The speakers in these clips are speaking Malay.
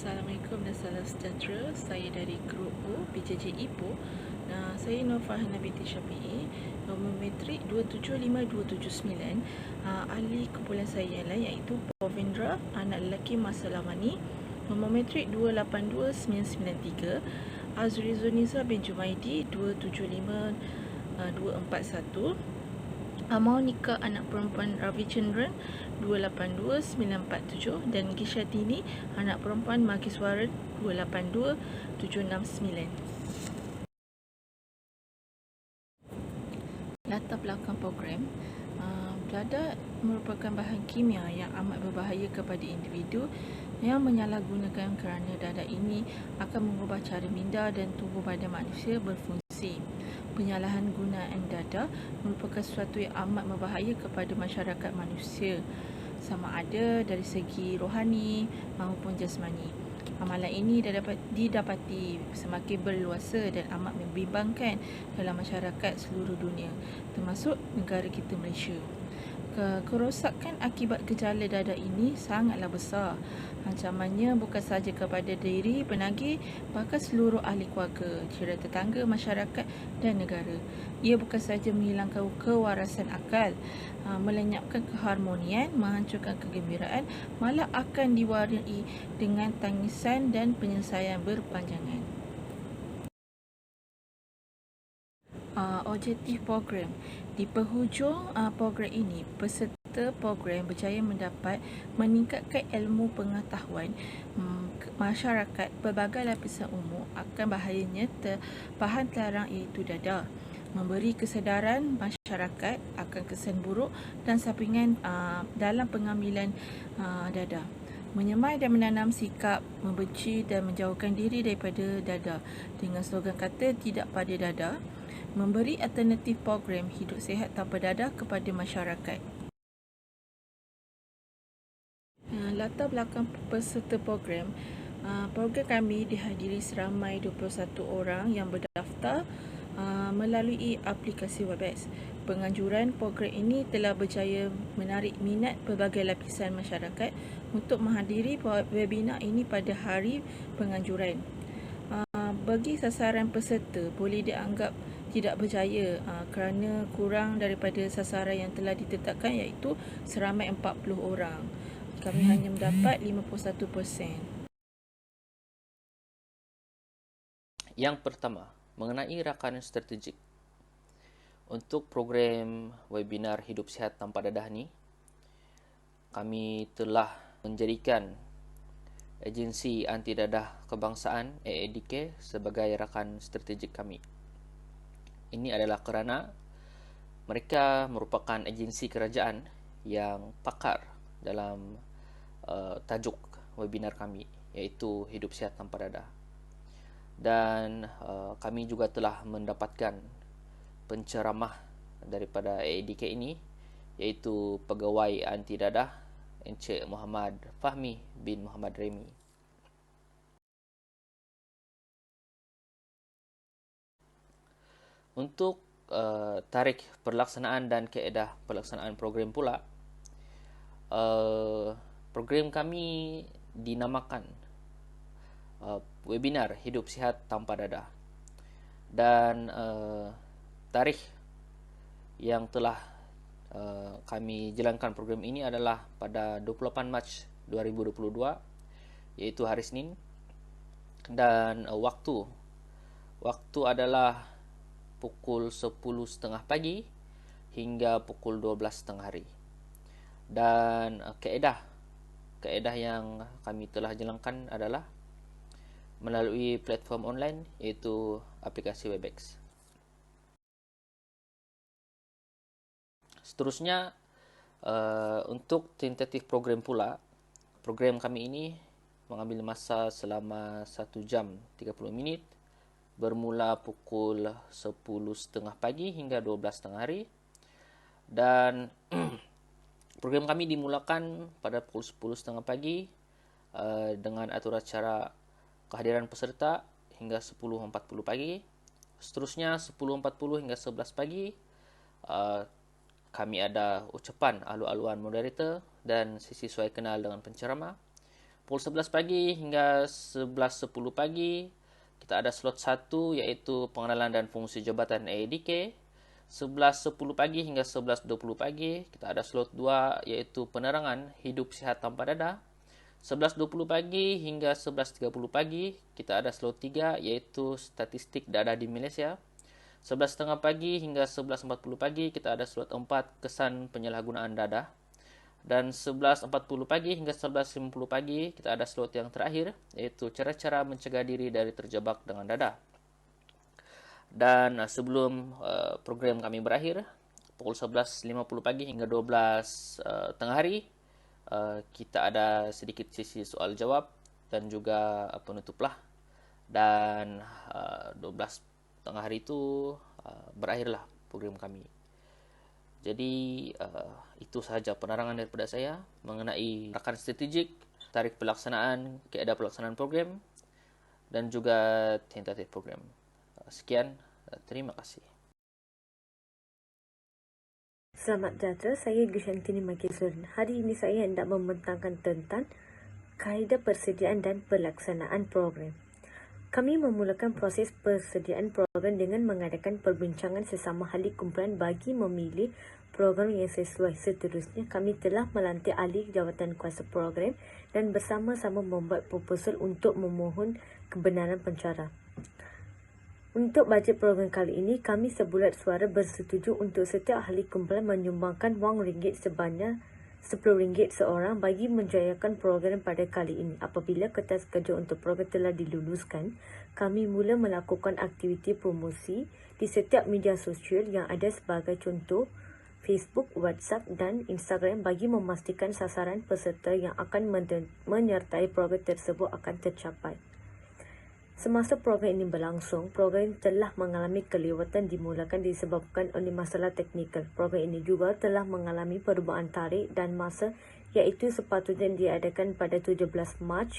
Assalamualaikum dan salam sejahtera. Saya dari Grup O, PJJ Ipoh. Saya Nur Farhana binti Syafiee, nombor metrik 275279. Ahli kumpulan saya ialah iaitu Povendra, anak lelaki Masa Lamani, nombor metrik 282993. Azri Zuniza bin Jumaidi 275241. Monica anak perempuan Ravichandran 282947 dan Gisha Tini anak perempuan Magiswaran 282769. Latar belakang program. Beladak merupakan bahan kimia yang amat berbahaya kepada individu yang menyalahgunakan kerana dadah ini akan mengubah cara minda dan tubuh badan manusia berfungsi. Penyalahan gunaan dadah merupakan sesuatu yang amat berbahaya kepada masyarakat manusia, sama ada dari segi rohani maupun jasmani. Amalan ini didapati semakin berluasa dan amat membimbangkan dalam masyarakat seluruh dunia, termasuk negara kita Malaysia. Kerosakan akibat gejala dadah ini sangatlah besar. Ancamannya bukan sahaja kepada diri penagih, bahkan seluruh ahli keluarga, jiran tetangga, masyarakat dan negara. Ia bukan sahaja menghilangkan kewarasan akal, melenyapkan keharmonian, menghancurkan kegembiraan, malah akan diwarnai dengan tangisan dan penyelesaian berpanjangan. Objektif program. Di penghujung program ini, peserta program berjaya meningkatkan ilmu pengetahuan masyarakat pelbagai lapisan umur akan bahayanya bahan terlarang iaitu dadah, memberi kesedaran masyarakat akan kesan buruk dan sampingan dalam pengambilan dadah, menyemai dan menanam sikap membenci dan menjauhkan diri daripada dadah dengan slogan kata tidak pada dadah, memberi alternatif program hidup sihat tanpa dadah kepada masyarakat. Latar belakang peserta program. Program kami dihadiri seramai 21 orang yang berdaftar melalui aplikasi Webex. Penganjuran program ini telah berjaya menarik minat pelbagai lapisan masyarakat untuk menghadiri webinar ini pada hari penganjuran. Bagi sasaran peserta boleh dianggap tidak berjaya kerana kurang daripada sasaran yang telah ditetapkan iaitu seramai 40 orang. Kami hanya mendapat 51%. Yang pertama, mengenai rakan strategik. Untuk program webinar Hidup Sihat Tanpa Dadah ni, kami telah menjadikan agensi anti dadah kebangsaan AADK sebagai rakan strategik kami. Ini adalah kerana mereka merupakan agensi kerajaan yang pakar dalam tajuk webinar kami, iaitu Hidup Sihat Tanpa Dadah. Dan kami juga telah mendapatkan penceramah daripada AADK ini, iaitu Pegawai Anti Dadah Encik Muhammad Fahmi bin Muhammad Remi. Untuk tarikh pelaksanaan dan kaedah pelaksanaan program pula, program kami dinamakan webinar Hidup Sihat Tanpa Dadah, dan tarikh yang telah kami jalankan program ini adalah pada 28 Mac 2022, iaitu hari Senin, dan waktu adalah pukul 10.30 pagi hingga pukul 12.30 hari. Dan kaedah yang kami telah jalankan adalah melalui platform online, iaitu aplikasi Webex. Seterusnya, untuk tentatif program pula, program kami ini mengambil masa selama 1 jam 30 minit, bermula pukul 10.30 pagi hingga 12.30 hari. Dan program kami dimulakan pada pukul 10.30 pagi dengan atur acara kehadiran peserta hingga 10.40 pagi. Seterusnya 10.40 hingga 11 pagi kami ada ucapan alu-aluan moderator dan sesi suai kenal dengan penceramah. pukul 11 pagi hingga 11.10 pagi kita ada slot 1 iaitu pengenalan dan fungsi jabatan AEDK. 11.10 pagi hingga 11.20 pagi kita ada slot 2 iaitu penerangan hidup sihat tanpa dadah. 11.20 pagi hingga 11.30 pagi kita ada slot 3 iaitu statistik dadah di Malaysia. 11.30 pagi hingga 11.40 pagi kita ada slot 4 kesan penyalahgunaan dadah. Dan 11.40 pagi hingga 11.50 pagi kita ada slot yang terakhir iaitu cara-cara mencegah diri dari terjebak dengan dadah. Dan sebelum program kami berakhir pukul 11.50 pagi hingga 12 tengah hari kita ada sedikit sesi soal jawab dan juga penutuplah. Dan 12 tengah hari itu berakhirlah program kami. Jadi itu sahaja penerangan daripada saya mengenai rakan strategik, tarikh pelaksanaan, kaedah pelaksanaan program dan juga tentatif program. Sekian, terima kasih. Selamat sejahtera, saya Gushantini Magisuran. Hari ini saya hendak membentangkan tentang kaedah persediaan dan pelaksanaan program. Kami memulakan proses persediaan program dengan mengadakan perbincangan sesama ahli kumpulan bagi memilih program yang sesuai. Seterusnya, kami telah melantik ahli jawatan kuasa program dan bersama-sama membuat proposal untuk memohon kebenaran pencara. Untuk bajet program kali ini, kami sebulat suara bersetuju untuk setiap ahli kumpulan menyumbangkan wang ringgit sebanyak RM10 seorang bagi menjayakan program pada kali ini. Apabila kertas kerja untuk program telah diluluskan, kami mula melakukan aktiviti promosi di setiap media sosial yang ada sebagai contoh Facebook, WhatsApp dan Instagram bagi memastikan sasaran peserta yang akan menyertai program tersebut akan tercapai. Semasa program ini berlangsung, program telah mengalami kelewatan dimulakan disebabkan oleh masalah teknikal. Program ini juga telah mengalami perubahan tarikh dan masa iaitu sepatutnya diadakan pada 17 Mac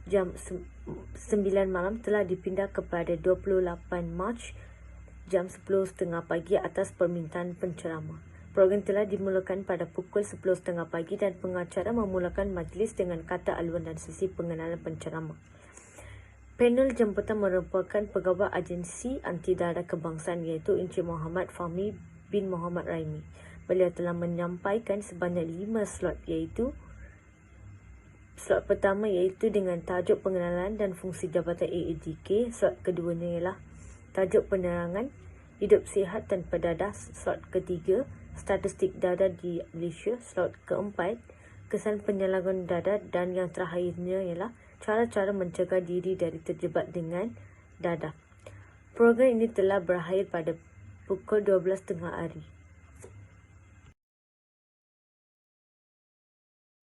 jam 9 malam telah dipindah kepada 28 Mac jam 10.30 pagi atas permintaan penceramah. Program telah dimulakan pada pukul 10.30 pagi dan pengacara memulakan majlis dengan kata aluan dan sesi pengenalan penceramah. Panel jemputan merupakan pegawai agensi anti dadah kebangsaan iaitu Encik Muhammad Fahmi bin Muhammad Raimi. Beliau telah menyampaikan sebanyak 5 slot iaitu slot pertama iaitu dengan tajuk pengenalan dan fungsi jabatan AADK. Slot keduanya ialah tajuk penerangan hidup sihat tanpa dadah. Slot ketiga statistik dadah di Malaysia. Slot keempat kesan penyalahgunaan dadah dan yang terakhirnya ialah cara-cara mencegah diri dari terjebak dengan dadah. Program ini telah berakhir pada pukul 12 tengah hari.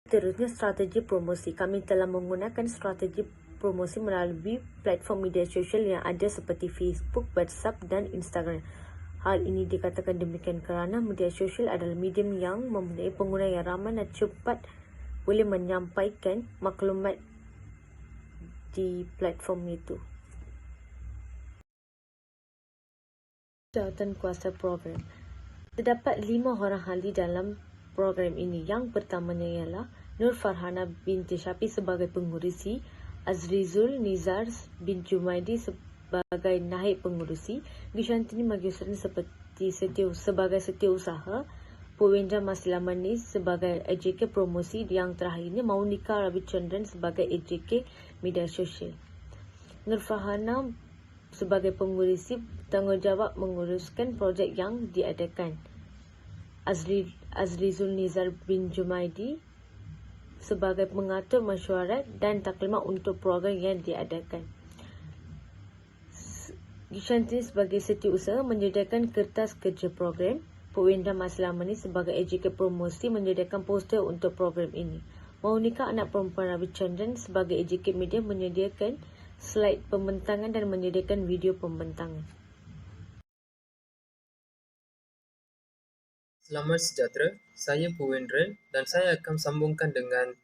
Seterusnya, strategi promosi. Kami telah menggunakan strategi promosi melalui platform media sosial yang ada seperti Facebook, WhatsApp dan Instagram. Hal ini dikatakan demikian kerana media sosial adalah medium yang mempunyai pengguna yang ramai dan cepat boleh menyampaikan maklumat di platform itu. Jawatan kuasa program. Terdapat 5 orang ahli dalam program ini. Yang pertamanya ialah Nur Farhana binti Syafi sebagai pengurusi, Azrizul Nizar bin Jumaidi sebagai naib pengurusi, Gushantini Magisuran sebagai setiausaha, Puwendra Maslamani sebagai AJK promosi, yang terakhirnya Maunika Ravichandran sebagai AJK media sosial. Nur Farhana sebagai pengurusi tanggungjawab menguruskan projek yang diadakan. Azrizul Nizar bin Jumaidi sebagai pengatur mesyuarat dan taklimat untuk program yang diadakan. Gushantini sebagai setiausaha menyediakan kertas kerja program. Puwendra Maslamani sebagai AJK promosi menyediakan poster untuk program ini. Maunika anak perempuan Ravichandran sebagai AJK media menyediakan slide pembentangan dan menyediakan video pembentangan. Selamat sejahtera, saya Puwendra dan saya akan sambungkan dengan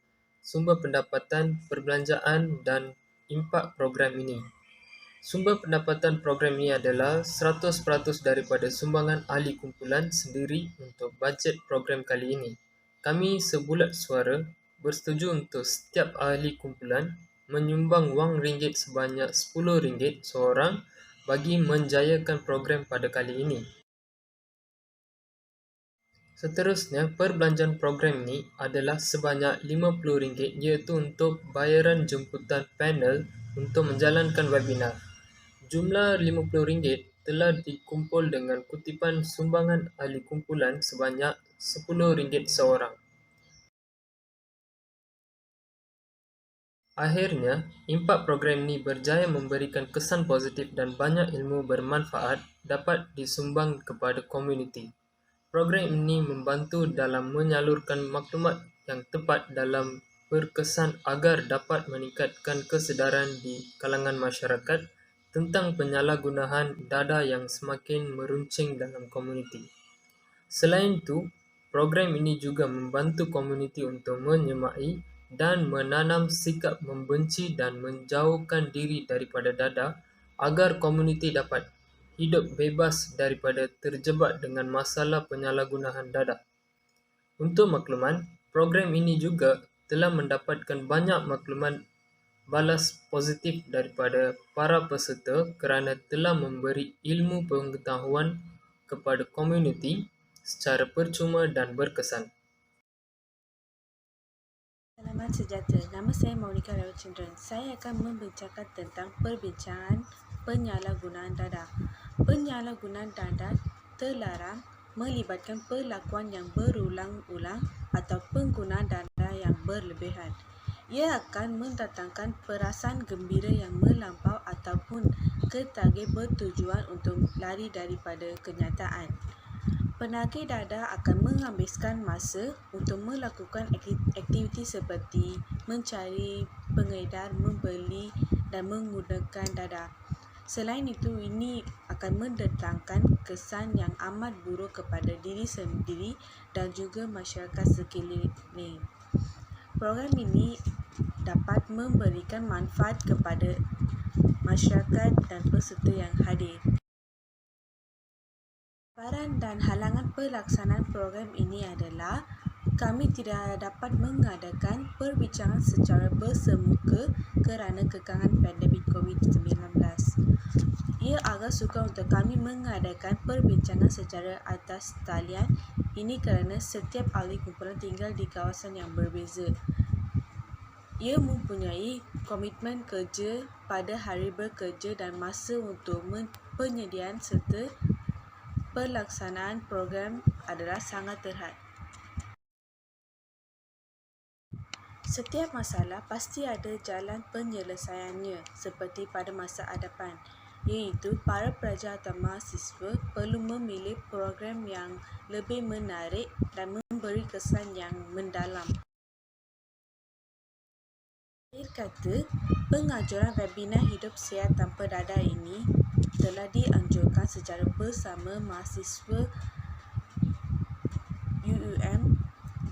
sumber pendapatan, perbelanjaan dan impak program ini. Sumber pendapatan program ini adalah 100% daripada sumbangan ahli kumpulan sendiri untuk bajet program kali ini. Kami sebulat suara bersetuju untuk setiap ahli kumpulan menyumbang wang ringgit sebanyak RM10 seorang bagi menjayakan program pada kali ini. Seterusnya, perbelanjaan program ini adalah sebanyak RM50 iaitu untuk bayaran jemputan panel untuk menjalankan webinar. Jumlah RM50 telah dikumpul dengan kutipan sumbangan ahli kumpulan sebanyak RM10 seorang. Akhirnya, impak program ini berjaya memberikan kesan positif dan banyak ilmu bermanfaat dapat disumbang kepada komuniti. Program ini membantu dalam menyalurkan maklumat yang tepat dalam berkesan agar dapat meningkatkan kesedaran di kalangan masyarakat tentang penyalahgunaan data yang semakin meruncing dalam komuniti. Selain itu, program ini juga membantu komuniti untuk menyemai dan menanam sikap membenci dan menjauhkan diri daripada dada agar komuniti dapat hidup bebas daripada terjebak dengan masalah penyalahgunaan dada. Untuk makluman, program ini juga telah mendapatkan banyak makluman balas positif daripada para peserta kerana telah memberi ilmu pengetahuan kepada komuniti secara percuma dan berkesan. Selamat sejahtera, nama saya Monica Rawachandran. Saya akan membincangkan tentang perbincangan penyalahgunaan data. Penyalahgunaan data terlarang melibatkan perlakuan yang berulang-ulang atau penggunaan data yang berlebihan. Ia akan mendatangkan perasaan gembira yang melampau ataupun ketagih bertujuan untuk lari daripada kenyataan. Penagih data akan menghabiskan masa untuk melakukan aktiviti seperti mencari, pengedar, membeli dan menggunakan data. Selain itu, ini akan mendatangkan kesan yang amat buruk kepada diri sendiri dan juga masyarakat sekeliling. Program ini dapat memberikan manfaat kepada masyarakat dan peserta yang hadir. Cabaran dan halangan pelaksanaan program ini adalah kami tidak dapat mengadakan perbincangan secara bersemuka kerana kekangan pandemik COVID-19. Ia agak sukar untuk kami mengadakan perbincangan secara atas talian ini kerana setiap ahli kumpulan tinggal di kawasan yang berbeza. Ia mempunyai komitmen kerja pada hari bekerja dan masa untuk penyediaan serta pelaksanaan program adalah sangat terhad. Setiap masalah pasti ada jalan penyelesaiannya seperti pada masa hadapan, iaitu para pelajar atau mahasiswa perlu memilih program yang lebih menarik dan memberi kesan yang mendalam. Akhir kata, pengajuran webinar hidup sihat tanpa dada ini telah dianjurkan secara bersama mahasiswa UUM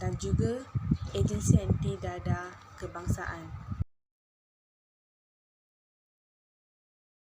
dan juga agensi anti dada kebangsaan.